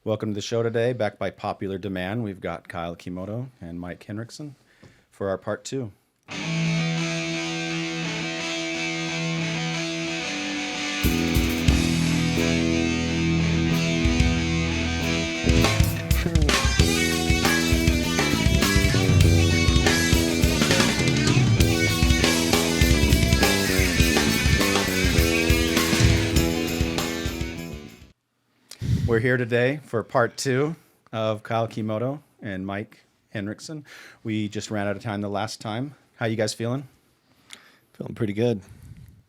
Welcome to the show today. Back by popular demand, we've got Kyle Kimoto and Mike Henriksen for our part 2. We're here today for part 2 of Kyle Kimoto and Mike Henriksen. We just ran out of time the last time. How you guys feeling? Feeling pretty good.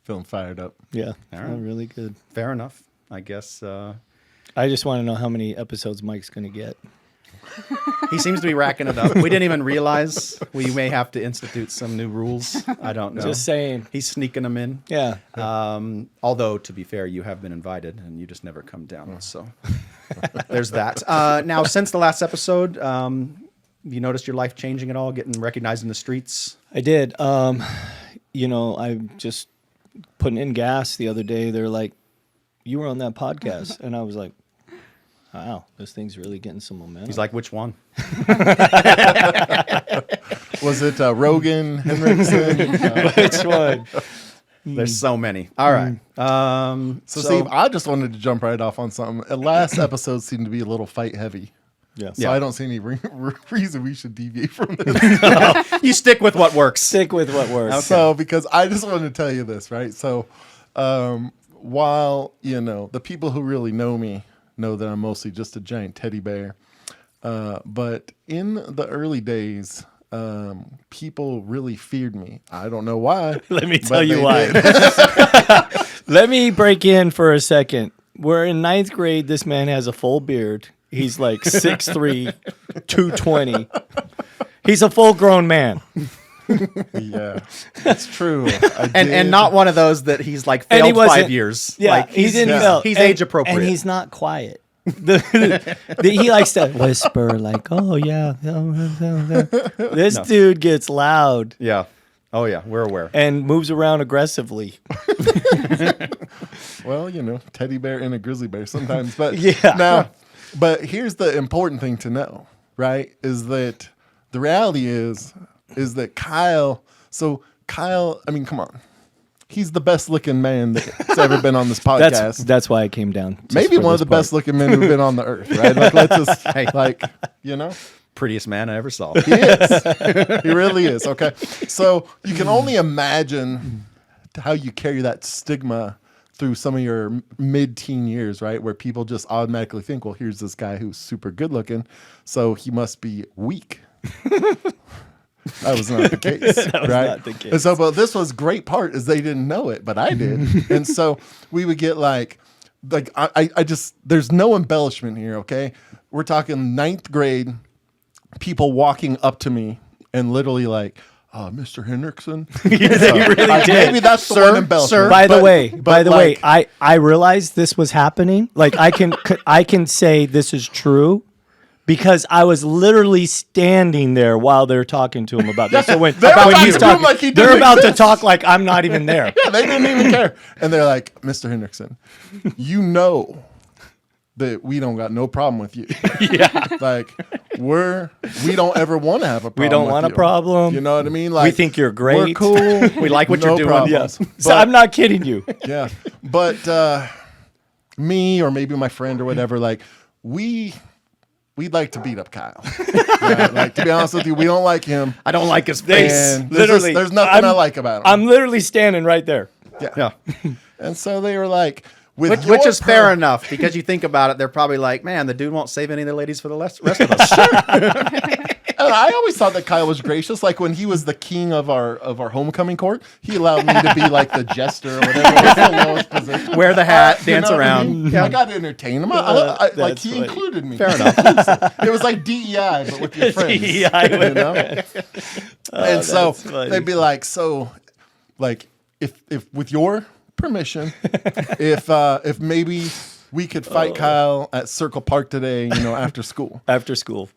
Feeling fired up. Yeah, All feeling right. really good. Fair enough. I guess I just want to know how many episodes Mike's going to get. he seems to be racking it up. We didn't even realize we may have to institute some new rules. I don't know. Just saying. He's sneaking them in. Yeah. Although, to be fair, you have been invited and you just never come down. So there's that. Now, since the last episode, you noticed your life changing at all, getting recognized in the streets? I did. I'm just putting in gas the other day. They're like, you were on that podcast. And I was like, wow, this thing's really getting some momentum. He's like, which one? Was it Rogan, Henriksen? which one? There's so many. All right. So, Steve, I just wanted to jump right off on something. The last episode seemed to be a little fight heavy. Yeah. So I don't see any reason we should deviate from this. you stick with what works. Stick with what works. Okay. So, because I just wanted to tell you this, right? So, while, the people who really know me know that I'm mostly just a giant teddy bear. But in the early days, people really feared me. I don't know why. Let me tell but you they why. did. Let me break in for a second. We're in 9th grade. This man has a full beard. He's like 6'3", 220. He's a full-grown man. Yeah, it's true. And not one of those that he's like And he failed 5 wasn't- years. Yeah, like he didn't fail. He's And- age appropriate. And he's not quiet. He likes to whisper like, oh, yeah. This dude gets loud yeah. Oh yeah, we're aware. and moves around aggressively. Well, teddy bear and a grizzly bear sometimes. But Yeah. now, but here's the important thing to know, right? Is that the reality is that Kyle. So Kyle, I mean, come on, he's the best looking man that's ever been on this podcast. That's why I came down. just Maybe for one of this the part. best looking men who've been on the earth, right? Like, let's just Prettiest man I ever saw. He is. He really is. Okay. So you can only imagine how you carry that stigma through some of your mid-teen years, right? Where people just automatically think, well, here's this guy who's super good looking, so he must be weak. That was not the case. That was right? not the case. And so, but this was great part is they didn't know it, but I did. And so we would get like I just, there's no embellishment here. Okay. We're talking 9th grade, people walking up to me and literally like, Mr. Henriksen. They really did. Maybe that's the one embellishment. By the way, like, I realized this was happening. Like I can say this is true because I was literally standing there while they're talking to him about this. So when he's talking, like he they're didn't about to exist. talk like I'm not even there. Yeah, they didn't even care. And they're like, Mr. Henriksen, you know that we don't got no problem with you. Yeah. Like we don't ever want to have a problem. We don't with want a you. problem. You know what I mean? Like We think you're great. We're cool. We like what no you're doing. problems. Yeah. So I'm not kidding you. Yeah. But me or maybe my friend or whatever, like we'd like to beat up Kyle. Yeah, like to be honest with you, we don't like him. I don't like his face. And Literally, there's nothing I like about him. I'm literally standing right there. Yeah. And so they were like, Which is fair enough because you think about it, they're probably like, man, the dude won't save any of the ladies for the rest of us. And I always thought that Kyle was gracious. Like when he was the king of our homecoming court, he allowed me to be like the jester or whatever. Was the lowest position. Wear the hat, You dance know what I around. mean? I got to entertain him. Like That's he funny. included me. Fair enough. It was like DEI, but with your friends. DEI you with- know? And so that's funny. they'd be like, so, like, if with your permission, if maybe we could fight Kyle at Circle Park today, after school. After school.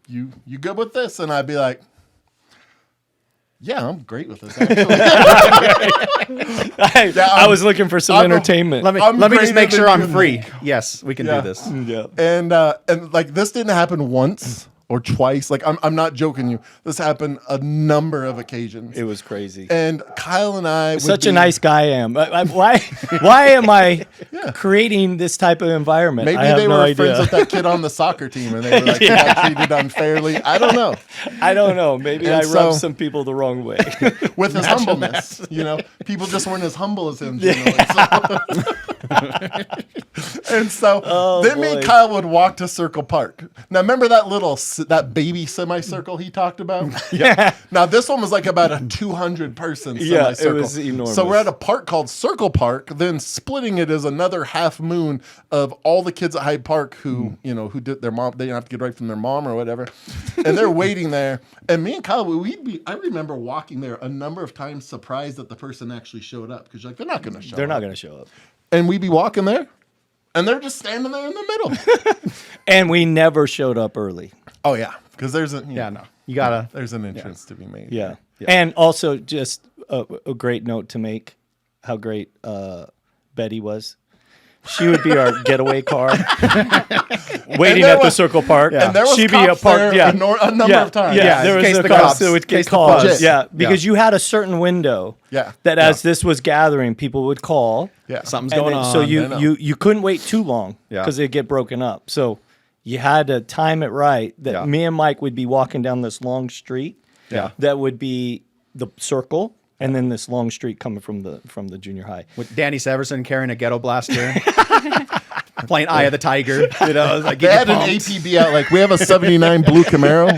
You good with this? And I'd be like, Yeah, I'm great with this. Actually. I was looking for some entertainment. Let me just make sure I'm free. Yes, we can do this. Yeah. And like this didn't happen once or twice. Like I'm not joking you. This happened a number of occasions. It was crazy. And Kyle and I would Such a be- nice guy I am. Why am I creating this type of environment? Maybe I have they no were idea. friends with that kid on the soccer team, and they were like, he got treated unfairly. I don't know. I don't know. Maybe And I so- rubbed some people the wrong way. With his humbleness, people just weren't as humble as him. Generally. And so then me and boy. Kyle would walk to Circle Park. Now remember that baby semicircle he talked about? Yeah. Now this one was like about a 200 person Yeah, it semicircle. was enormous. So we're at a park called Circle Park. Then splitting it is another half moon of all the kids at Hyde Park who who did their mom. They didn't have to get right from their mom or whatever, and they're waiting there. And me and Kyle, I remember walking there a number of times, surprised that the person actually showed up because you're like, they're not going to show. They're up. not going to show up. And we'd be walking there, and they're just standing there in the middle. And we never showed up early. Oh yeah, because there's You gotta. there's an entrance to be made. Yeah. And also just a great note to make how great Betty was. She would be our getaway car, waiting there at the was- Circle Park. And there was She'd cops be a park. there Yeah, a number of times. Yeah, there in was case a the cops cops- that would in get case the calls. fuzz. Yeah, because you had a certain window. Yeah. That as this was gathering, people would call. Yeah. Something's And going then- on. So I know. you couldn't wait too long Yeah. because it'd get broken up. So you had to time it right. That Yeah. me and Mike would be walking down this long street. Yeah. That would be the circle, and then this long street coming from the junior high. With Danny Severson carrying a ghetto blaster, playing Eye of the Tiger. It was like They had an APB out like we have a '79 blue Camaro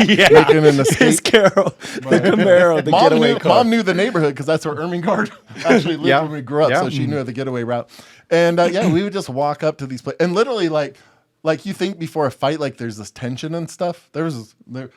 Yeah, making an escape. his Camaro, the Camaro, the getaway car. Mom knew the neighborhood because that's where Ermengarde actually lived Yeah. when we grew up, Yeah. so she knew the getaway route. And we would just walk up to these places, and literally like you think before a fight, like there's this tension and stuff. We'd just never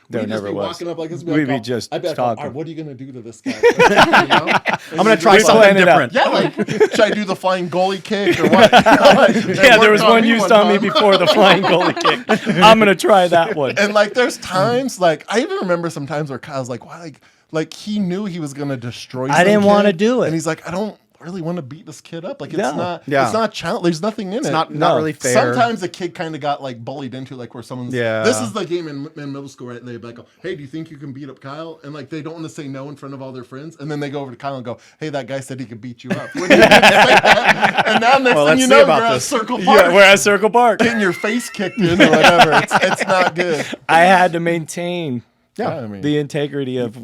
be was. walking up like this. We'd be just I'd be like, talking. "All right, what are you gonna do to this guy? You know? I'm gonna try We something planned it out. different. Yeah, like should I do the flying goalie kick or what? Yeah, there was one used on me before the flying goalie kick. I'm gonna try that one. And like, there's times like I even remember some times where Kyle's like, "Why?" Like he knew he was gonna destroy. I didn't some wanna kid, do it. and he's like, "I don't really want to beat this kid up. Like it's No. not. Yeah. It's not challenge. There's nothing in it. It's not No. really fair. Sometimes a kid kind of got like bullied into like where someone's Yeah. This is the game in middle school, right? They'd be like, "Hey, do you think you can beat up Kyle?" And like they don't want to say no in front of all their friends, and then they go over to Kyle and go, "Hey, that guy said he could beat you up." When you didn't say that. And now next Well, thing let's you see know, about you're at this. Circle Park, Yeah, we're at Circle Park. getting your face kicked in or whatever. It's not good. I had to maintain Yeah, I mean, the integrity of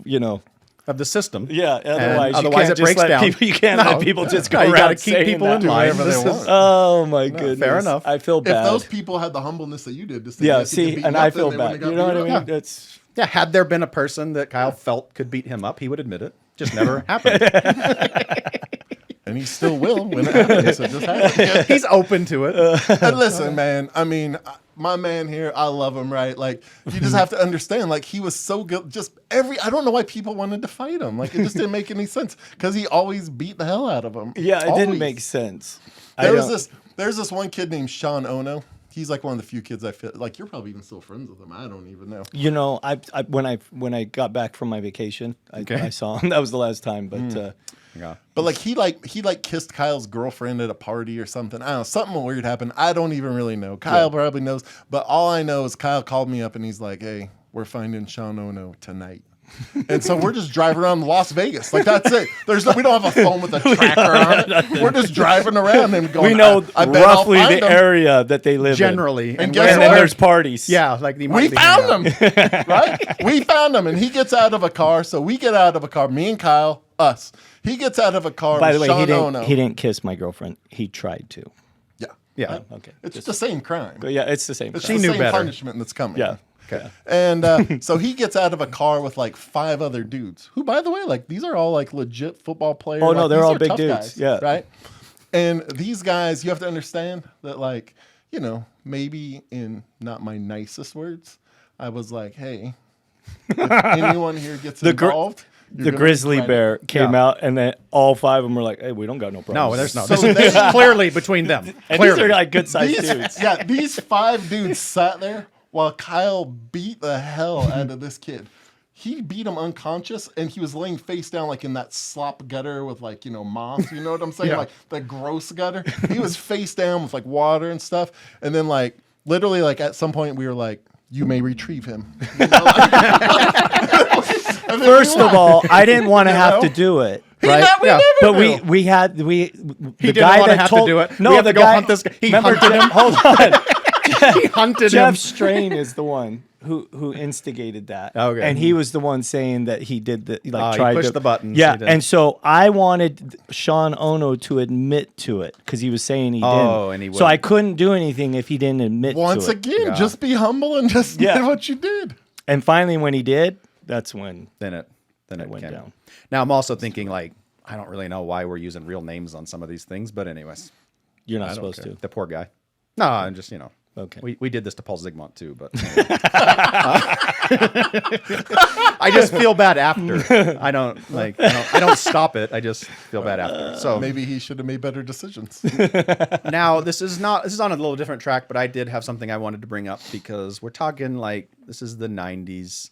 Of the system. Yeah, otherwise, otherwise you can't it just breaks let down. people. You can't let people just go No, you around gotta keep saying people that. in line. whatever they This want. is- Oh my goodness! fair enough. I feel if bad. those people had the humbleness that you did to say Yeah, yes, he could see, beat and you I up, then feel they bad. wouldn't have You know got what I beat mean? up. That's Yeah, had there been a person that Kyle felt could beat him up, he would admit it. Just never happened. And he still will when it happens. It just happens. He's open to it. And listen, man, I mean, my man here, I love him, right? Like, you just have to understand, like, he was so good. I don't know why people wanted to fight him. Like, it just didn't make any sense because he always beat the hell out of him. yeah. It Always. didn't make sense. There's this one kid named Sean Ono. He's like one of the few kids I feel like you're probably even still friends with him. I don't even know. You know, I when I got back from my vacation, I saw him. That was the last time. But Yeah. But like he kissed Kyle's girlfriend at a party or something. I don't know, something weird happened. I don't even really know. Kyle probably knows, but all I know is Kyle called me up and he's like, "Hey, we're finding Sean Ono tonight." And so we're just driving around Las Vegas. Like that's it. We don't have a phone with a tracker on it. We're just driving around and going. we know I bet I'll roughly find the him. area that they live Generally. And in. guess And then what? there's parties. Yeah, like the We found him, right? We found him, and he gets out of a car. So we get out of a car. Me and Kyle, us. He gets out of a car. By the with way, Sean Ono. he didn't kiss my girlfriend. He tried to. Yeah, Yeah. Okay. it's the same crime. But yeah, it's the same. It's thing. the knew same better. punishment that's coming. Yeah. Okay. And so he gets out of a car with like 5 other dudes who, by the way, like these are all like legit football players. Oh, no, Like, they're these all are big tough dudes. guys, Yeah. Right. And these guys, you have to understand that, like, you know, maybe in not my nicest words, I was like, hey, if anyone here gets involved. The you're gonna grizzly regret it. bear came out, and then all 5 of them were like, "Hey, we don't got no problem." No, there's no. So This is clearly between them. And Clearly. these are like good sized These, dudes. yeah, these 5 dudes sat there while Kyle beat the hell out of this kid. he beat him unconscious, and he was laying face down like in that slop gutter with like, you know, moss. You know what I'm saying? Yeah. Like the gross gutter. He was face down with like water and stuff. And then like literally like at some point we were like, you may retrieve him. You know, and then First we of left. all, I didn't want to have to do it. Right? But will. we had the He guy didn't want to that have told to do it. No, We have the to go guy hunt this guy. He remember hunted him. Hold on. He hunted Jeff him. Strain is the one who instigated that. Okay. And he was the one saying that he did the like He tried pushed to, the buttons. Yeah, He did. and so I wanted Sean Ono to admit to it because he was saying he Oh, didn't. and he so I wouldn't. couldn't do anything if he didn't admit Once to it. again, Yeah. just be humble and just Yeah. do what you did. And finally, when he did, that's when Then it went came. down. Now I'm also thinking like I don't really know why we're using real names on some of these things, but anyways, you're not supposed to. the poor guy. No, I'm just Okay. We did this to Paul Zygmunt too, but I just feel bad after. I don't stop it. I just feel bad after. So Maybe he should have made better decisions. now this is on a little different track, but I did have something I wanted to bring up because we're talking like this is the 90s.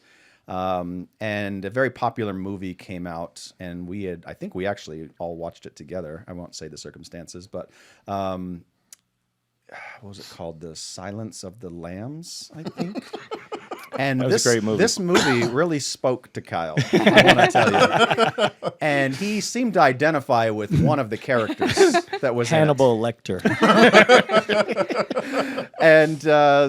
And a very popular movie came out, and I think we actually all watched it together. I won't say the circumstances, but what was it called? The Silence of the Lambs, I think. And was a great movie. This movie really spoke to Kyle, I want to tell you. And he seemed to identify with one of the characters that was in it. Hannibal Lecter. And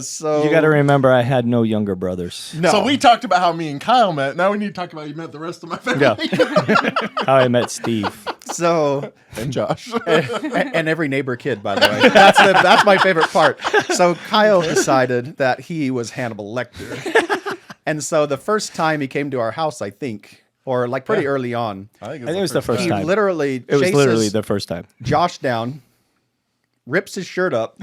so You got to remember, I had no younger brothers. no. So we talked about how me and Kyle met. Now we need to talk about how you met the rest of my family. Yeah. How I met Steve. So And Josh. and every neighbor kid, by the way. That's my favorite part. So Kyle decided that he was Hannibal Lecter. And so the first time he came to our house, I think, or like pretty early on, I think it was the first he time. literally It was chases literally the first time. Josh down, rips his shirt up,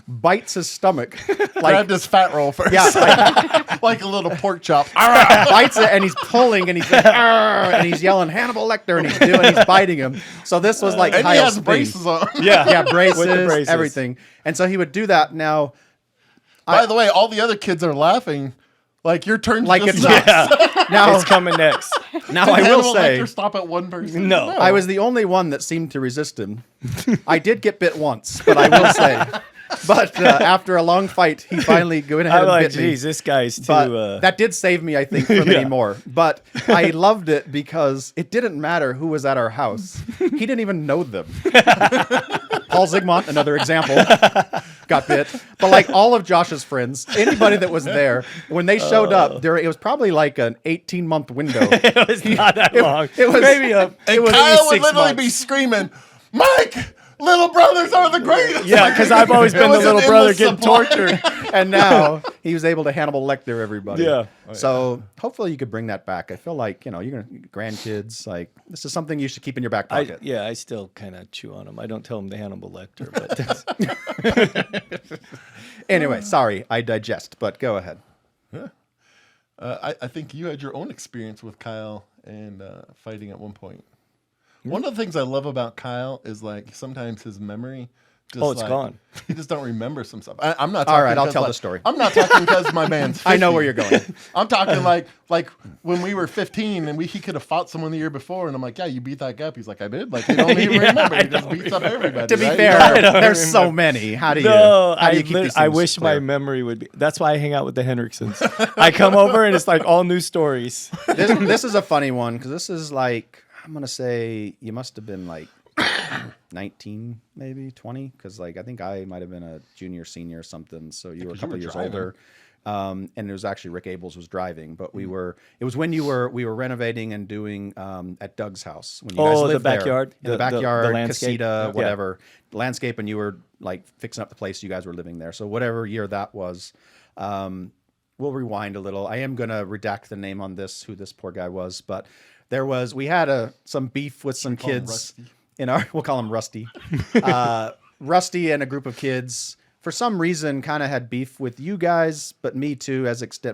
bites his stomach, Grabbed like his fat roll first. yeah, like, Like a little pork chop. bites it, and he's pulling, and he's like, "Arr!" and he's yelling Hannibal Lecter, and he's biting him. So this was like And he Kyle's has thing. braces on. Yeah, braces, With the braces. everything. And so he would do that. Now, By the way, all the other kids are laughing. Like your turn like just it's now. now, It's coming next. now Did I will Hannibal say, Lecter stop at one person? No. I was the only one that seemed to resist him. I did get bit once, but I will say, but after a long fight, he finally went ahead I'm and like, bit me. geez, this guy's too. But that did save me, I think, from Yeah. many more. But I loved it because it didn't matter who was at our house. He didn't even know them. Paul Zygmunt, another example, got bit. But like all of Josh's friends, anybody that was there, when they showed up, it was probably like an 18-month window. it was not that long. it was- maybe And it was at Kyle least would 6 literally be months. screaming, Mike, little brothers are the greatest. Yeah, because I've always It been the was an little brother endless getting supply. tortured. And now he was able to Hannibal Lecter everybody. Yeah. So hopefully you could bring that back. I feel like, you're going to grandkids, like this is something you should keep in your back pocket. I still kind of chew on them. I don't tell them the Hannibal Lecter, but Anyway, sorry, I digest, but go ahead. I think you had your own experience with Kyle and fighting at one point. One of the things I love about Kyle is like sometimes his memory. Just it's gone. He just don't remember some stuff. I'm not. Talking All right, I'll 'cause, tell like, the story. I'm not talking because my man's 50. I know where you're going. I'm talking like when we were 15 and he could have fought someone the year before, and I'm like, yeah, you beat that guy up. He's like, I did. Like, he don't even remember. He just beats up everybody. To be right? fair, You know? there's so many. How do you? no, how do you keep these I things wish my clear? memory would be. That's why I hang out with the Henriksens. I come over and it's like all new stories. This is a funny one because this is like I'm gonna say you must have been like 19, maybe 20, because like I think I might have been a junior, senior, or something. So you were a 'cause you couple were years driving. older. And it was actually Rick Abels was driving, but it was when we were renovating and doing at Doug's house when you guys Oh, the lived there. backyard? In the The backyard, landscape? casita, Yeah. whatever landscape, and you were like fixing up the place you guys were living there. So whatever year that was, we'll rewind a little. I am gonna redact the name on this, who this poor guy was, but we had some beef with some call him kids Rusty? we'll call him Rusty. Rusty and a group of kids for some reason kind of had beef with you guys, but me too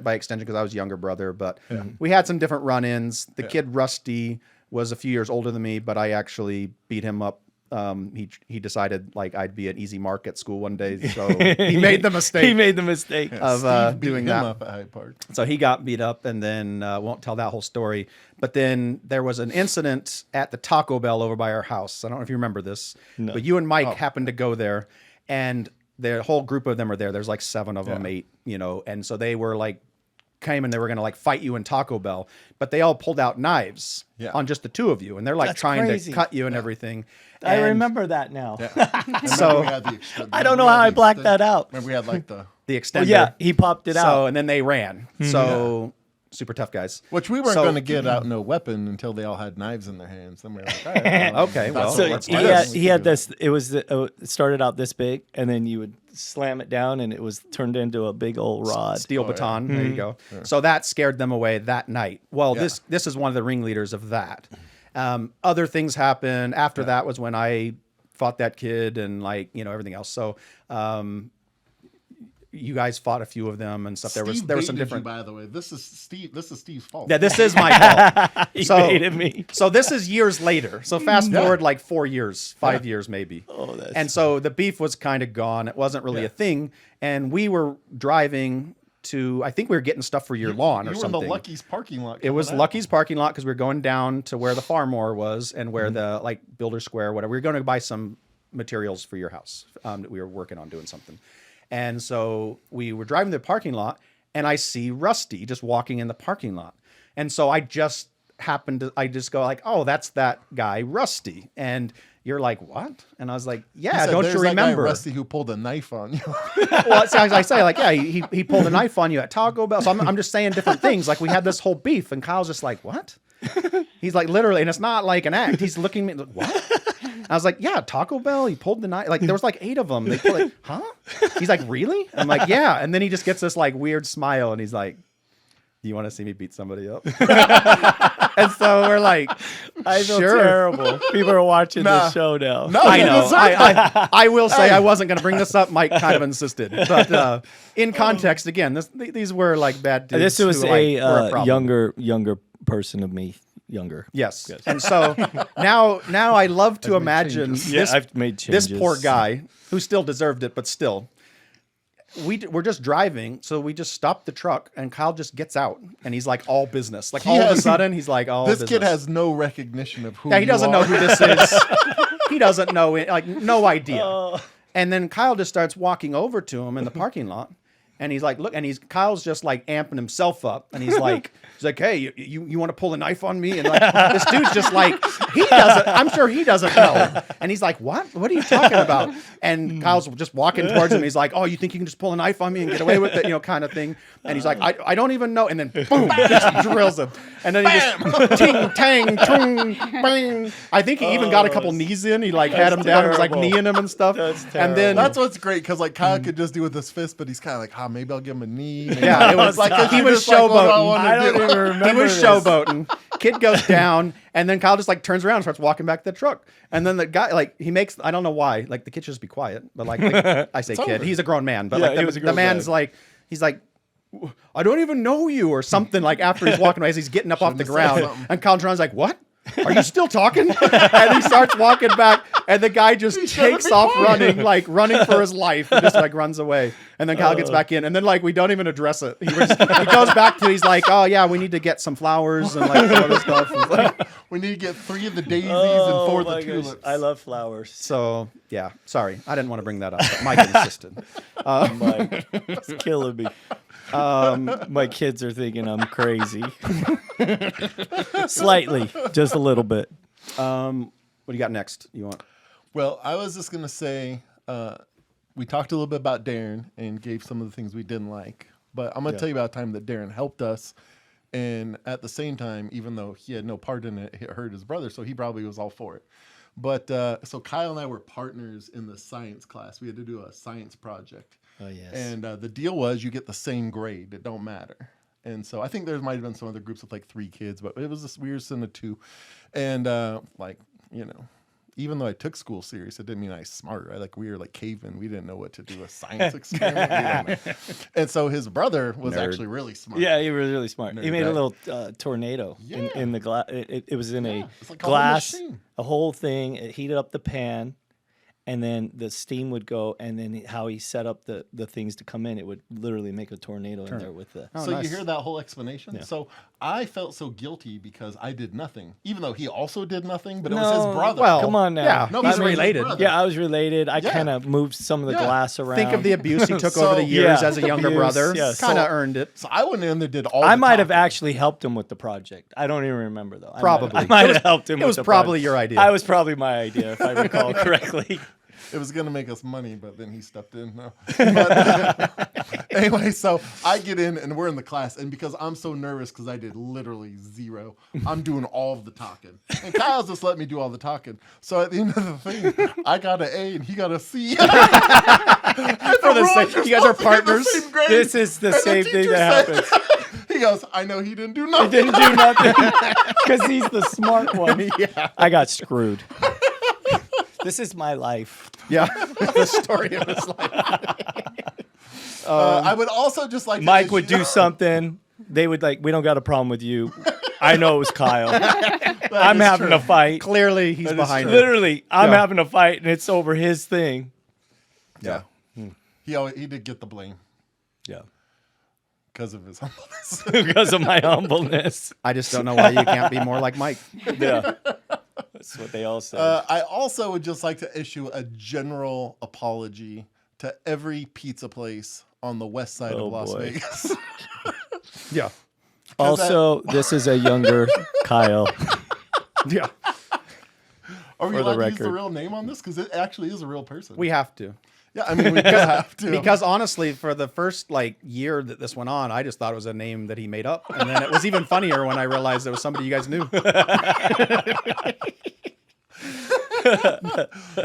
by extension because I was younger brother. But we had some different run-ins. The kid Rusty was a few years older than me, but I actually beat him up He decided like I'd be an easy mark at school one day, so he made the mistake. He made the mistake. Of Steve beat doing him that. up at Hyde Park. So he got beat up, and then won't tell that whole story. But then there was an incident at the Taco Bell over by our house. I don't know if you remember this, but you and Mike happened to go there, and the whole group of them are there. There's like 7 of them, 8, and so they were like came and they were going to like fight you in Taco Bell, but they all pulled out knives on just the 2 of you, and they're like That's trying crazy. to cut you and everything. I And remember that now. So I don't know how I blacked that out. Remember we had like the the Oh, extender. yeah, he popped it So out. and then they ran. So super tough guys. which we weren't So- going to get out no weapon until they all had knives in their hands. Then we were like, all right, Okay, well, So let's he do had, this. he had this. It was it started out this big, and then you would slam it down, and it was turned into a big old rod. Steel baton. There you go. So that scared them away that night. Well, this is one of the ringleaders of that. Other things happened after that was when I fought that kid and like everything else. So you guys fought a few of them and stuff. There was some different. by the way, this is Steve's fault. Yeah, this is my fault. He So- hated me. So this is years later. So fast forward like 4 years, 5 years maybe. Oh, that's And so the beef was kind of gone. It wasn't really a thing. And we were driving to, I think we were getting stuff for your lawn or You were in something. the Lucky's parking lot. It was coming out. Lucky's parking lot because we were going down to where the Farmore was and where the like Builder Square, whatever. We were going to buy some materials for your house. That we were working on doing something. And so we were driving to the parking lot, and I see Rusty just walking in the parking lot. And so I just go like, oh, that's that guy, Rusty. And you're like, what? And I was like, He yeah, said, don't "There's you that guy, remember? Rusty, who pulled a knife on you?" Well, it's as I say, like, yeah, he pulled a knife on you at Taco Bell. So I'm just saying different things. Like we had this whole beef, and Kyle's just like, what? He's like, literally, and it's not like an act. He's looking at me, like, what? I was like, yeah, Taco Bell. He pulled the knife. Like there was like 8 of them. They pulled it. Huh? He's like, really? I'm like, yeah. And then he just gets this like weird smile, and he's like, do you want to see me beat somebody up? And so we're like, I feel sure. terrible. People are watching Nah. this show now. No, I you know. deserve I will say I wasn't going to bring this up. Mike kind of insisted, but in context, again, these were like bad dudes. This was who, like, were a problem. younger person of me. Younger. Yes. And so now I love to imagine changes. Yeah, this, I've made this changes. poor guy who still deserved it, but still. We're just driving, so we just stopped the truck, and Kyle just gets out, and he's like all business. Like all of a has- sudden, he's like all This business. kid has no recognition of who. Yeah, he you doesn't are. know who this is. He doesn't know it, like no idea. And then Kyle just starts walking over to him in the parking lot, and he's like, look, and Kyle's just like amping himself up, and he's like, hey, you want to pull a knife on me? And like this dude's just like, I'm sure he doesn't know. And he's like, what are you talking about? And Kyle's just walking towards him. He's like, oh, you think you can just pull a knife on me and get away with it, kind of thing. And he's like, I don't even know. And then boom, just drills him. And then he just ting, tang, chung, bang. I think he even got a couple knees in. He like had him down and was like terrible. kneeing him and stuff. That's And then That's what's great because like Kyle could just do with his fist, but he's kind of like, maybe I'll give him a knee. Maybe Yeah, it I'll-" was like 'cause he you're was just like, what do I showboating. wanna I don't do? even remember. he was this. showboating. Kid goes down, and then Kyle just like turns around and starts walking back to the truck. And then the guy, like, he makes, I don't know why, like the kid should just be quiet, but like I say kid, over. he's a grown man, but Yeah, like he was a the grown man's man. like, he's like, I don't even know you or something like after he's walking away as he's getting up off the Shouldn't have said ground. something. And Kyle Tron's like, what? Are you still talking? And he starts walking back, and the guy just takes off running for his life, and just like runs away. And then Kyle gets back in, and then like we don't even address it. He goes back to he's like, oh yeah, we need to get some flowers and like some other stuff. And it's like, We need to get 3 of the daisies Oh, and 4 of my the gosh. tulips. I love flowers. so yeah, sorry, I didn't want to bring that up, but Mike insisted. Mike, it's killing me. My kids are thinking I'm crazy. Slightly, just a little bit. What do you got next? You want? Well, I was just gonna say we talked a little bit about Darren and gave some of the things we didn't like, but I'm gonna tell you about a time that Darren helped us, and at the same time, even though he had no part in it, it hurt his brother, so he probably was all for it. But so Kyle and I were partners in the science class. We had to do a science project. Oh, yes. And the deal was you get the same grade. It don't matter. And so I think there might have been some other groups with like 3 kids, but it was this weird sin of 2. And even though I took school serious, it didn't mean I was smart, right? Like we were like cavemen. We didn't know what to do a science experiment. We didn't know. And so his brother was Nerd. actually really smart. Yeah, he was really smart. He made a right? little tornado in the glass. It was in a it's like a whole glass, machine. a whole thing. It heated up the pan, and then the steam would go, and then how he set up the things to come in, it would literally make a tornado in there with the. Oh, So nice. you hear that whole explanation? Yeah. So I felt so guilty because I did nothing, even though he also did nothing, but it was his brother. Well, Come on now. Yeah, No, he's but I mean, his related. brother. Yeah, I was related. I Yeah. kind of moved some of the Yeah. glass around. Think of the abuse he took So- over the years Yeah. as a younger Abuse, brother. yes. Kind of So- earned it. So I went in there, did all. I the might have talking. actually helped him with the project. I don't even remember though. Probably. I might It was- have helped him. it with was the probably project. your idea. I was probably my idea, if I recall correctly. It was going to make us money, but then he stepped in. No. But, anyway, so I get in and we're in the class. And because I'm so nervous because I did literally zero, I'm doing all of the talking. And Kyle's just let me do all the talking. So at the end of the thing, I got an A and he got a C. For the same- you guys are partners. This is the same thing that happens. He goes, I know he didn't do nothing. Didn't do nothing because he's the smart one. Yeah. I got screwed. This is my life. Yeah, the story of his life. I would also just like to Mike would issue- do something. They would like, we don't got a problem with you. I know it was Kyle. I'm is having true. a fight. Clearly, he's behind it. Literally, I'm Yeah. having a fight, and it's over his thing. Yeah. He did get the blame Yeah, because of his humbleness. because of my humbleness. I just don't know why you can't be more like Mike. Yeah, that's what they all say. I also would just like to issue a general apology to every pizza place on the west side Oh, of Las boy. Vegas. Yeah, Also, this is a younger Kyle. yeah. Are we For the allowed to use the record. real name on this? Because it actually is a real person. We have to. yeah, I mean, we have to. Because honestly, for the first year that this went on, I just thought it was a name that he made up, and then it was even funnier when I realized it was somebody you guys knew.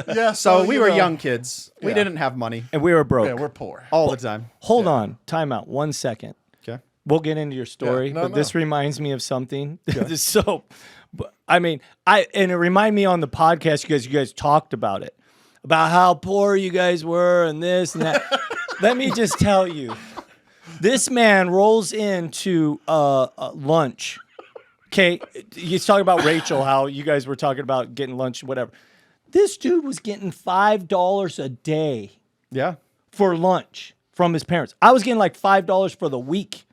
yeah, So we you were know, young kids. We Yeah. didn't have money And we were broke. Yeah, we're poor. all the time. Hold on. Time out. 1 second. Okay. We'll get into your story, no, but no. this reminds me of something. So, I mean, and it reminded me on the podcast you guys talked about it, about how poor you guys were and this and that. Let me just tell you, this man rolls into lunch. Okay, he's talking about Rachel, how you guys were talking about getting lunch, whatever. This dude was getting $5 a day Yeah. for lunch from his parents. I was getting like $5 for the week.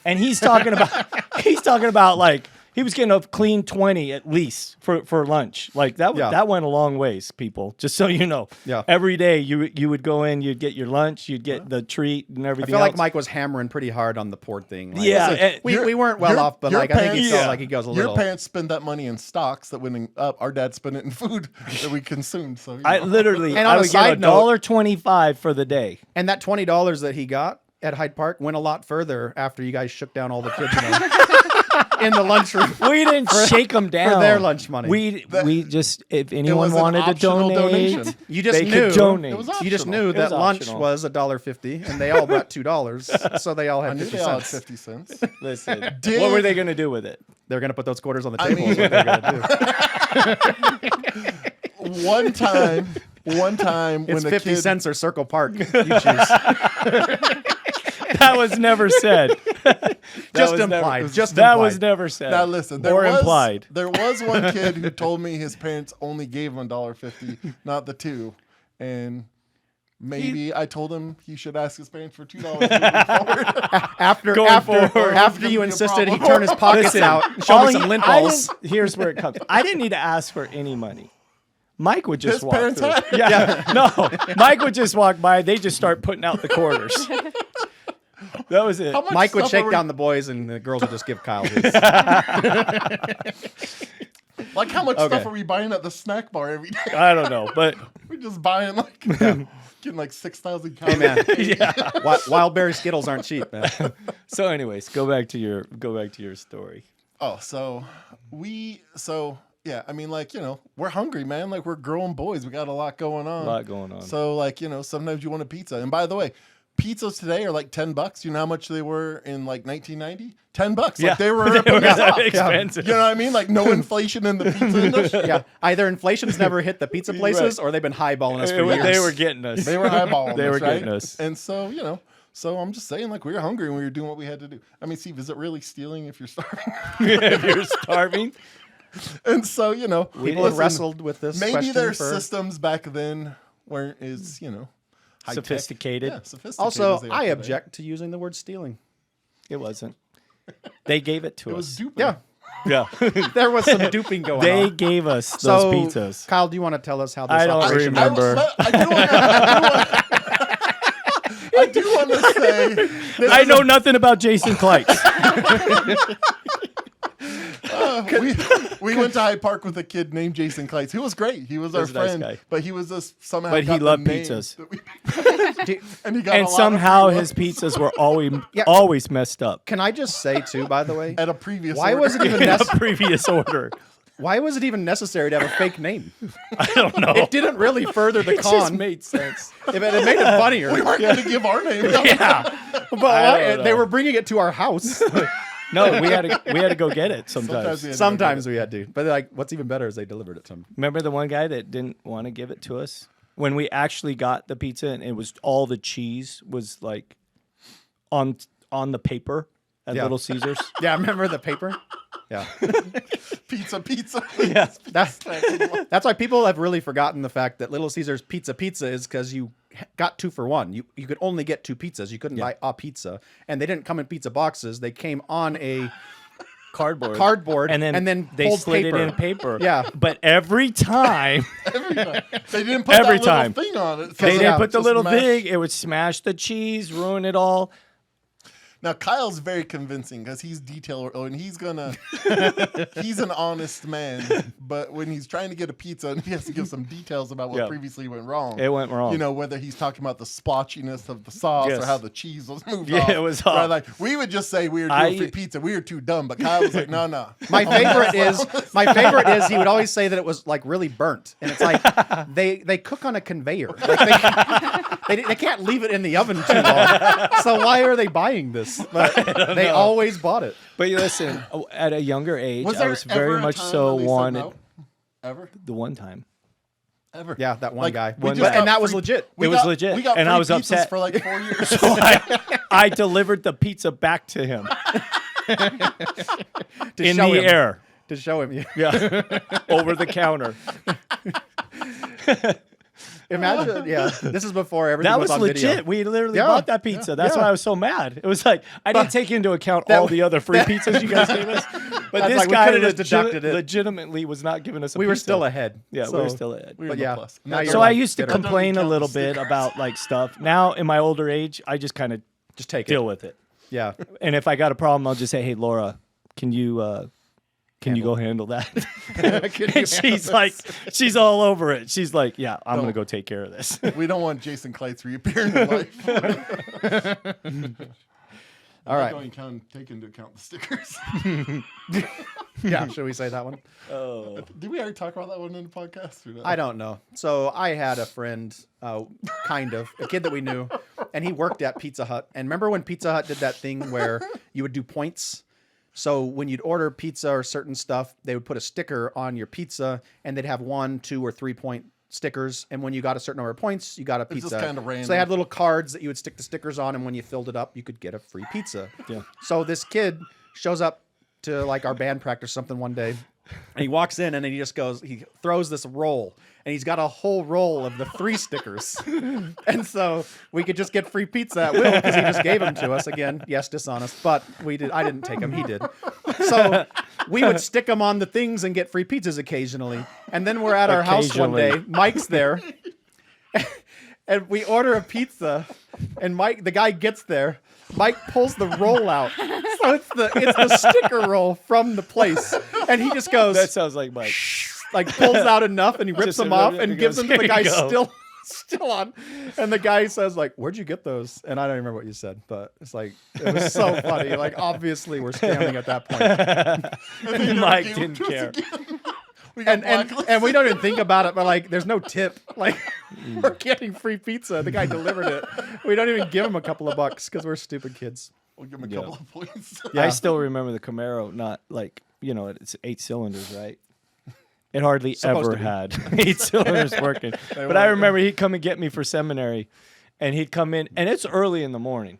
And he's talking about like he was getting a clean 20 at least for lunch. Like that Yeah. that went a long ways, people. Just so you know. Yeah. Every day you would go in, you'd get your lunch, you'd get the treat and I everything feel like else. Mike was hammering pretty hard on the poor thing. Like, Yeah, listen, and we weren't well Your- off, but your like I think he parents- felt Yeah. like he goes a little. Your parents spend that money in stocks that went up. Our dad spent it in food that we consumed. So you I know. literally And I on a would get side note- $1.25 for the day. And that $20 that he got at Hyde Park went a lot further after you guys shook down all the kids in the lunchroom. We didn't shake them down their lunch money. We just if anyone was an wanted to optional donate, donation. You just they knew. could donate. It was You just optional. knew It was that lunch optional. was $1.50, and they all brought $2, so they all I had knew 50 they all had cents. 50 cents. Listen, Did- what were they going to do with it? They're gonna put those quarters on the I table. is mean- what they're gonna do. One time It's when a 50 kid, cents or Circle Park. You choose. That was never said. Just was implied. Never, just that implied. was never said. Now listen, or implied. There was one kid who told me his parents only gave him $1.50, not the two, and maybe I told him he should ask his parents for $2 moving forward. After Going forward. after Gonna you be a insisted he problem. turn his pockets Listen, out and show me all some he- lint I balls. didn't- Here's where it comes. I didn't need to ask for any money. Mike would just His walk parents through. had. Yeah, no. Mike would just walk by. They just start putting out the quarters. That was it. How much Mike would stuff shake are we- down the boys, and the girls would just give Kyle his. Like how much Okay. stuff are we buying at the snack bar every day? I don't know, but We're just buying like getting like 6,000 calories. Hey man, wild berry Skittles aren't cheap, man. so. Anyways, go back to your story. Oh, so yeah, I mean, like, we're hungry, man. Like, we're grown boys. We got a lot going on. A lot going on. So, like, sometimes you want a pizza. And by the way, pizzas today are like $10. You know how much they were in like 1990? $10. Yeah. Like they were, expensive. You know what I mean? Like no inflation in the pizza industry. Yeah, either inflation's never hit the pizza places, or they've been highballing us for years. They were getting us. They were eyeballing They us, were right? getting us. And so, so I'm just saying, like, we were hungry and we were doing what we had to do. I mean, Steve, is it really stealing if you're starving? If you're starving. And so, People have wrestled with this. maybe question their for... systems back then weren't as, high-tech. Sophisticated. Yeah, sophisticated. Also, as they are I today. object to using the word stealing. It wasn't. They gave it to It us. was duping. Yeah, Yeah. there was some duping going They on. gave us those So, pizzas. Kyle, do you want to tell us how this I don't operation remember. I do want to say, I know nothing about Jason Kleitz. we went to Hyde Park with a kid named Jason Kleitz. He was great. He was our He was a nice friend, guy. but he was just somehow. But he got the loved name pizzas. that we- and he got a And lot of somehow free his love pizzas were Yeah. always messed up. Can I just say too, by the way, at a previous. why order. was it even In a necessary? previous order. Why was it even necessary to have a fake name? I don't know. It didn't really further the It just con. made sense. It made it funnier. We weren't going to give our name. out. Yeah. But I why? don't They know. were bringing it to our house. No, we had to go get it sometimes. we had to go Sometimes we had to. But like, what's even better is they delivered it to them. Remember the one guy that didn't want to give it to us? When we actually got the pizza and it was all the cheese was like on the paper at Yeah. Little Caesars. Yeah, remember the paper? Yeah. Pizza. Yeah. That's why people have really forgotten the fact that Little Caesars pizza is because you got 2 for 1. You could only get 2 pizzas. You couldn't buy a pizza. And they didn't come in pizza boxes. They came on a cardboard and then they pulled slid paper. it in paper. Yeah. But every time Every time. They didn't put Every that time. little thing on it. they Yeah, didn't put the just little mashed. thing, it would smash the cheese, ruin it all. Now Kyle's very convincing because he's detail and he's an honest man, but when he's trying to get a pizza and he has to give some details about what Yeah. previously went wrong. It went wrong. Whether he's talking about the splotchiness of the sauce Yes. or how the cheese was moved Yeah, off. it was Right, off. like we would just say we were doing free pizza. We were too dumb, but Kyle was like, no. My favorite is he would always say that it was like really burnt, and it's like they cook on a conveyor. Like they can't leave it in the oven too long. So why are they buying this? But they always bought it. But you listen, at a younger age, Was I there was ever very a much time so when they said wanted no? Ever? the one time. Ever? Yeah, that one Like, guy. we One just guy. got And that was free- legit. we It was got- legit, We got and I free was pizzas upset. for like 4 years. So I delivered the pizza back to him in show the him. air. To show him. Yeah. Over the counter. Imagine, yeah. This is before everything That was was on legit. video. We literally Yeah. bought that pizza. That's Yeah. why I was so mad. It was like I didn't take into account all the other free pizzas you guys gave us. But That's this like we guy could've just deducted it. legitimately was not giving us a We were pizza. still ahead. Yeah, we So- were still ahead. We were But in the yeah. plus. Now Now you're So like, I used to bitter. complain a count the little bit stickers. about like stuff. Now in my older age, I just kind of Just take deal it. with it. Yeah. And if I got a problem, I'll just say, "Hey, Laura, can you go handle that?" And she's like, she's all over it. She's like, "Yeah, I'm gonna go take care of this." We don't want Jason Kleitz reappearing in life. All right. Going to take into account the stickers. Yeah. Should we say that one? Oh, Did we already talk about that one in the podcast? Or no? I don't know. So I had a friend, kind of, a kid that we knew, and he worked at Pizza Hut. And remember when Pizza Hut did that thing where you would do points? So when you'd order pizza or certain stuff, they would put a sticker on your pizza, and they'd have 1, 2, or 3 point stickers. And when you got a certain number of points, you got a pizza. just kinda random. So they had little cards that you would stick the stickers on, and when you filled it up, you could get a free pizza. Yeah. So this kid shows up to like our band practice or something one day, and he walks in and then he throws this roll, and he's got a whole roll of the 3 stickers. And so we could just get free pizza at will because he just gave them to us. Again, yes, dishonest, but I didn't take them, he did. So we would stick them on the things and get free pizzas occasionally. And then we're at our house one day, Mike's there, and we order a pizza, and the guy gets there, Mike pulls the roll out. So it's the sticker roll from the place. And he just goes, that sounds like Mike. like pulls out enough, and he rips Just them a little off bit and and gives goes, them to the "Here guy you go." still on. And the guy says like, "Where'd you get those?" And I don't remember what you said, but it's like, it was so funny. Like, obviously we're scamming at that point. Mike gave didn't it to us care. again. We got And blacklisted. we don't even think about it, but like, there's no tip. Like, We're getting free pizza. The guy delivered it. We don't even give him a couple of bucks because we're stupid kids. We'll give him a couple of points. I still remember the Camaro, not like, it's 8 cylinders, right? It hardly Supposed ever to be. had 8 cylinders working. But I remember he'd come and get me for seminary, and he'd come in, and it's early in the morning.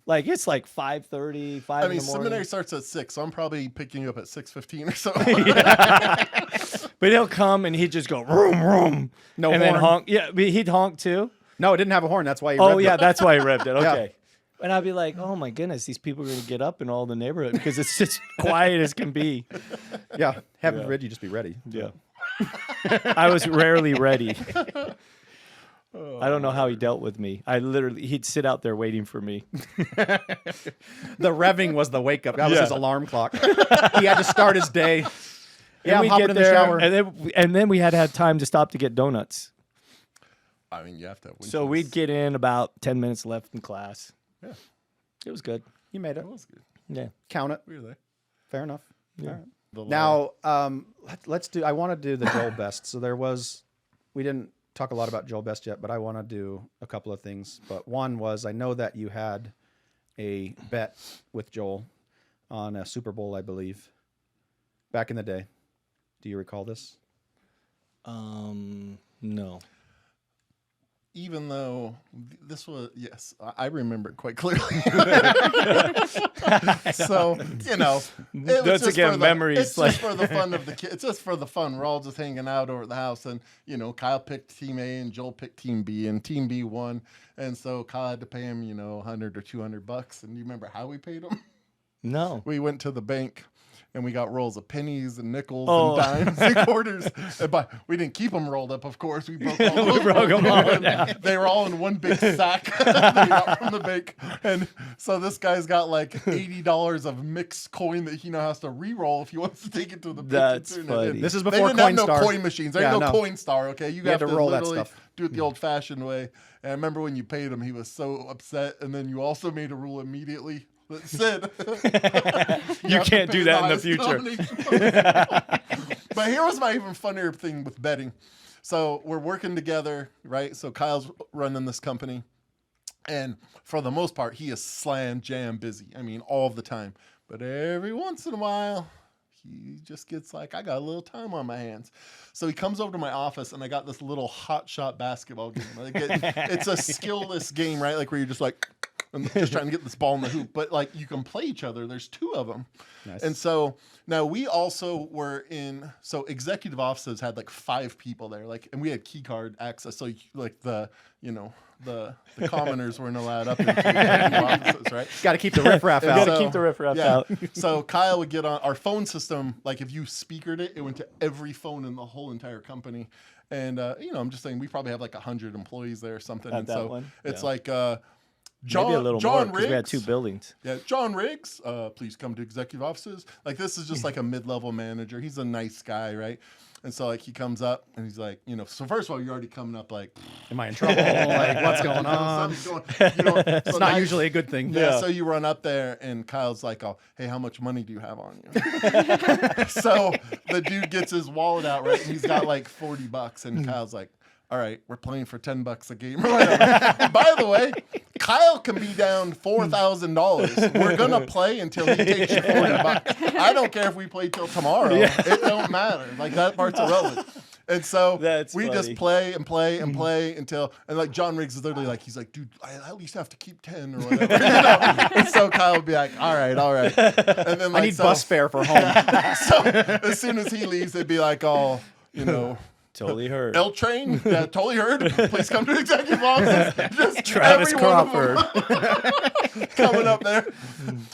Like, it's like 5:30, 5 in the morning. Seminary starts at 6, so I'm probably picking you up at 6:15 or so. But he'll come, and he'd just go, vroom, vroom. No and horn. then honk. Yeah, but he'd honk, too. No, it didn't have a horn. That's why he Oh, revved yeah, it. that's why he revved it. Yeah. Okay. And I'd be like, oh, my goodness, these people are going to get up in all the neighborhood because it's just quiet as can be. Yeah. Heaven forbid you just be ready. Yeah. I was rarely ready. I don't know how he dealt with me. He'd sit out there waiting for me. The revving was the wake up. That was his alarm clock. He had to start his day. Yeah, I'm we'd hopping get in the there, shower. and then we had to have time to stop to get donuts. I mean, you have to have So we'd get in about 10 minutes left in class. Yeah. It was good. You made it. That was good. Yeah. Count it. We were there. Fair enough. Yeah. All right. Now, let's do. I want to do the Joel Best. So we didn't talk a lot about Joel Best yet, but I want to do a couple of things. But one was, I know that you had a bet with Joel on a Super Bowl, I believe, back in the day. Do you recall this? No. Even though this was, yes, I remember it quite clearly. So, it was That's again memories. It's just for the fun of the kids. It's just for the fun. We're all just hanging out over at the house, and Kyle picked Team A and Joel picked Team B, and Team B won. And so Kyle had to pay him, $100 or $200. And you remember how we paid him? No. We went to the bank. And we got rolls of pennies and nickels and dimes and quarters. But we didn't keep them rolled up, of course. We broke all We broke them all down. They were all in one big sack that we got from the bank. And so this guy's got like $80 of mixed coin that he now has to re-roll if he wants to take it to the bank. That's and turn it in. funny. This is They before didn't have no Coinstar. coin machines. There ain't no Coinstar, okay? You have had to to roll that literally stuff. do it the old-fashioned way. And I remember when you paid him, he was so upset. And then you also made a rule immediately that said You can't do that in the future. But here was my even funnier thing with betting. So we're working together, right? So Kyle's running this company. And for the most part, he is slam jam busy. I mean, all the time. But every once in a while, he just gets like, I got a little time on my hands. So he comes over to my office, and I got this little hot shot basketball game. Like it's a skillless game, right? Like where you're just like, and just trying to get this ball in the hoop. But like you can play each other. There's 2 of them. Nice. And so now we also were so executive offices had like 5 people there. And we had key card access. So like the commoners weren't allowed up into the executive offices, right? Got to keep the riffraff You out. got to keep the riffraff out. So Kyle would get on our phone system. Like if you speakered it, it went to every phone in the whole entire company. And I'm just saying we probably have like 100 employees there or something. At and that so one? it's Yeah. like Maybe a little more John because we had Riggs. 2 buildings. Yeah, John Riggs, please come to executive offices. Like this is just like a mid-level manager. He's a nice guy, right? And so like he comes up and he's like, so first of all, you're already coming up like, Am I in trouble? Like, what's going on? It's not usually a good thing. Yeah, so you run up there and Kyle's like, oh, hey, how much money do you have on you? So the dude gets his wallet out, right? And he's got like $40. And Kyle's like, all right, we're playing for $10 a game or whatever. By the way, Kyle can be down $4,000. We're gonna play until he takes you $40. I don't care if we play till tomorrow. Yeah. It don't matter. Like that part's irrelevant. And so we just play and play and play until like John Riggs is literally like, he's like, dude, I at least have to keep 10 or whatever. And so Kyle would be like, all right. And then I need bus fare for home. So as soon as he leaves, it'd be like, oh, Totally heard. L Train, yeah, totally heard. Please come to executive office. Just Travis every one of them Crawford. coming up there,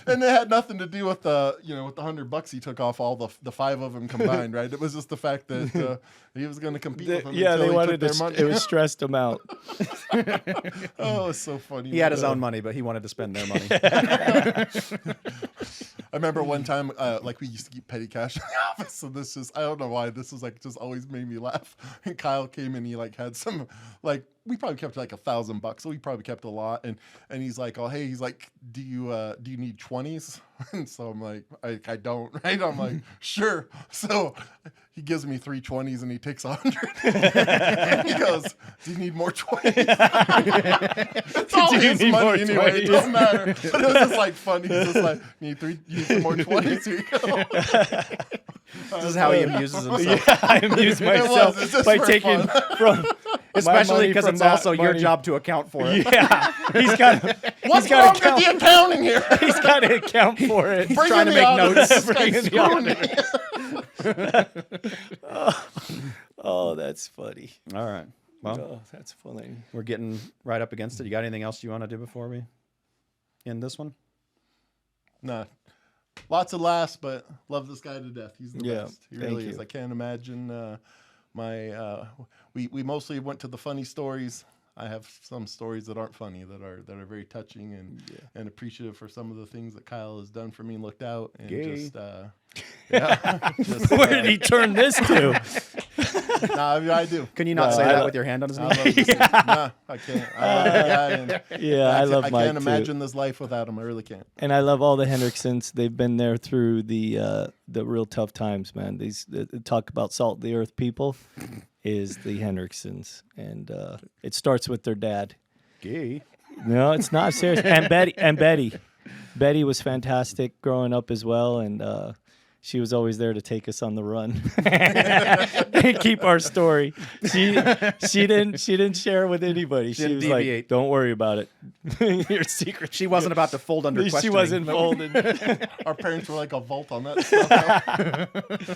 and it had nothing to do with the with the $100 he took off all the 5 of them combined, right? It was just the fact that he was going to compete with them. Yeah, until they he wanted took to. their money. It was stressed them out. Oh, it's so funny. He had his own money, but he wanted to spend their money. I remember one time, like we used to keep petty cash in the office. So this is, I don't know why, this was like just always made me laugh. And Kyle came and he like had some like we probably kept like $1,000, so we probably kept a lot. And he's like, oh hey, he's like, do you need 20s? And so I'm like, I don't, right? I'm like, sure. So he gives me 3 20s and he takes 100. He goes, do you need more 20s? It's all his money anyway. It doesn't matter. But it was just like funny. He's just like, you need some more 20s? Here you go. This is how he amuses himself. Yeah, I amuse myself by taking from Especially because it's also your job to account for it. Yeah, he's got. What's wrong with the accounting here? He's got to account for it. He's trying to make notes. Bring in the Oh, that's funny. All right. Well, Oh, that's funny. we're getting right up against it. You got anything else you want to do before we end this one? Nah. Lots of laughs, but love this guy to death. He's the Yeah, best. He thank really you. is. I can't imagine we mostly went to the funny stories. I have some stories that aren't funny that are very touching and appreciative for some of the things that Kyle has done for me and looked out and Gay. just Where did he turn this to? Nah, I mean, I do. Can you not say that with your hand on his I knee? love this dude. Nah, I can't. I love the guy. And Yeah, I love I Mike can't too. imagine this life without him. I really can't. And I love all the Henriksens. They've been there through the real tough times, man. Talk about salt of the earth people is the Henriksens, and it starts with their dad. Gay. No, it's not serious. And Betty was fantastic growing up as well, and she was always there to take us on the run and keep our story. She didn't share with anybody. She Didn't was deviate. like, "Don't worry about it. Your secret." She wasn't about to fold under She questioning. wasn't folded. Our parents were like a vault on that stuff.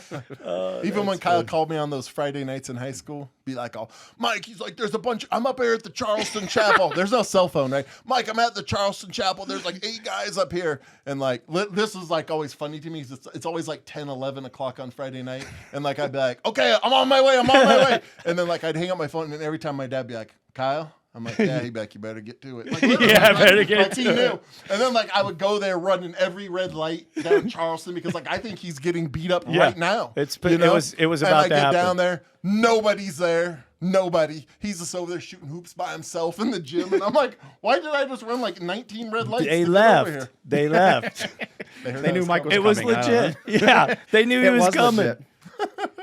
Even when Kyle called me on those Friday nights in high school, be like, "Oh, Mike," he's like, "There's a bunch. I'm up here at the Charleston Chapel. There's no cell phone, right? Mike, I'm at the Charleston Chapel. There's like 8 guys up here." And like, this is like always funny to me. It's always like 10, 11 o'clock on Friday night. And like, I'd be like, "Okay, I'm on my way. And then like, I'd hang up my phone, and every time my dad be like, "Kyle," I'm like, "Yeah," he'd be like, "You better get to it." Like, Yeah, better get like, to he it. knew. And then like, I would go there running every red light down Charleston because like, I think he's getting beat up Yeah. right now. It you know? was And about I to get happen. down there, nobody's there. Nobody. He's just over there shooting hoops by himself in the gym. And I'm like, why did I just run like 19 red lights? They to get over left. here? They left. They knew Mike was It was coming. I don't know. legit. Yeah, they knew he It was was coming. legit.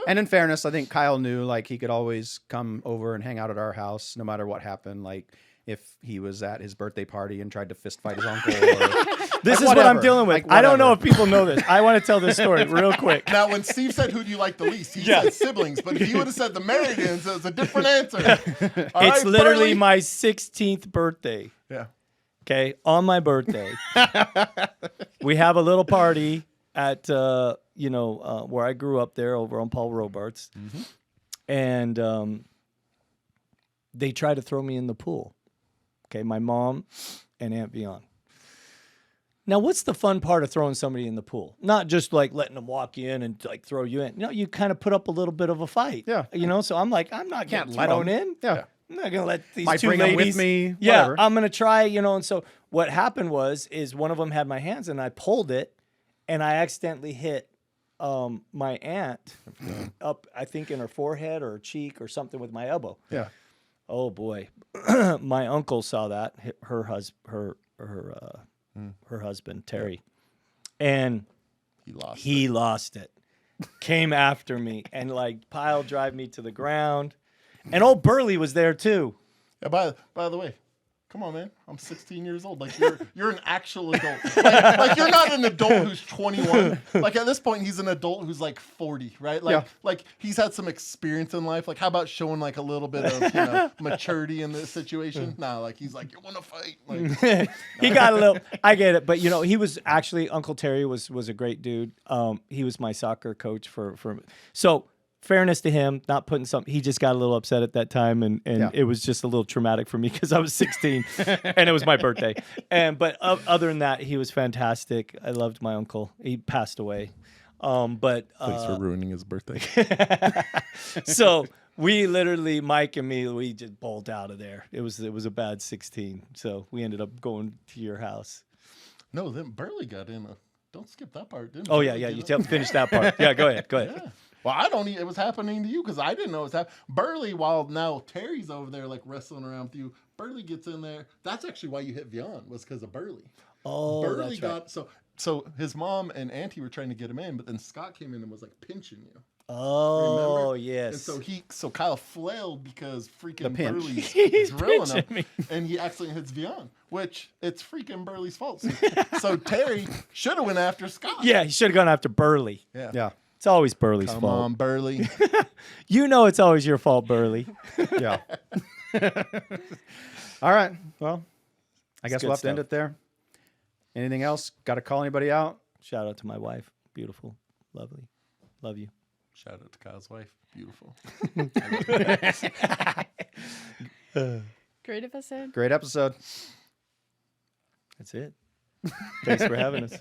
And in fairness, I think Kyle knew like he could always come over and hang out at our house no matter what happened. Like if he was at his birthday party and tried to fist fight his uncle. Or, This like, is what I'm whatever. dealing with. Like, I don't know if whatever. people know this. I want to tell this story real quick. Now, when Steve said, "Who do you like the least?" he said siblings. But if he would have said the Marigans, it was a different answer. All It's right, literally Burley? my 16th birthday. Yeah. Okay, on my birthday, we have a little party at where I grew up there over on Paul Robarts, and they tried to throw me in the pool. Okay, my mom and Aunt Vion. Now, what's the fun part of throwing somebody in the pool? Not just like letting them walk in and like throw you in. No, you kind of put up a little bit of a fight. Yeah. So I'm like, I'm not Can't getting let thrown 'em. in. Yeah. I'm not gonna let these Might two bring 'em with ladies. me, Yeah, whatever. I'm gonna try. And so what happened is one of them had my hands and I pulled it, and I accidentally hit my aunt up, I think in her forehead or her cheek or something with my elbow. Yeah. Oh boy, my uncle saw that. Her husband Terry, and He lost. he lost it. Came after me and like pile drive me to the ground. And old Burley was there too. Yeah, by the way, come on, man. I'm 16 years old. Like you're an actual adult. Like you're not an adult who's 21. Like at this point, he's an adult who's like 40, right? Like Yeah. like he's had some experience in life. Like how about showing like a little bit of maturity in this situation? Nah, like he's like, you want to fight? Like He got a little. I get it, but he was actually Uncle Terry was a great dude. He was my soccer coach for. So fairness to him, not putting something. He just got a little upset at that time, and Yeah. it was just a little traumatic for me because I was 16 and it was my birthday. But other than that, he was fantastic. I loved my uncle. He passed away, but thanks for ruining his birthday. so we literally, Mike and me, we just bowled out of there. It was a bad 16, so we ended up going to your house. No, then Burley got in. Don't skip that part, didn't Oh Burley yeah, get you in? finish that part. Yeah, go ahead. Yeah. Well, I don't. It was happening to you because I didn't know it was happening. Burley, while now Terry's over there like wrestling around with you, Burley gets in there. That's actually why you hit Vion, was because of Burley. Oh, Burley that's right. so his mom and auntie were trying to get him in, but then Scott came in and was like pinching you. Oh, Remember? yes. And so Kyle flailed because freaking pinch. Burley's He's drilling him, pinching me. and he accidentally hits Vion, which it's freaking Burley's fault. So Terry should have went after Scott. Yeah, he should have gone after Burley. Yeah. It's always Burley's Come fault. on, Burley. You know it's always your fault, Burley. Yeah. All right. Well, I guess good we'll have to end stuff. it there. Anything else? Got to call anybody out? Shout out to my wife. Beautiful. Lovely. Love you. Shout out to Kyle's wife. Beautiful. Great episode. Great episode. That's it. Thanks for having us.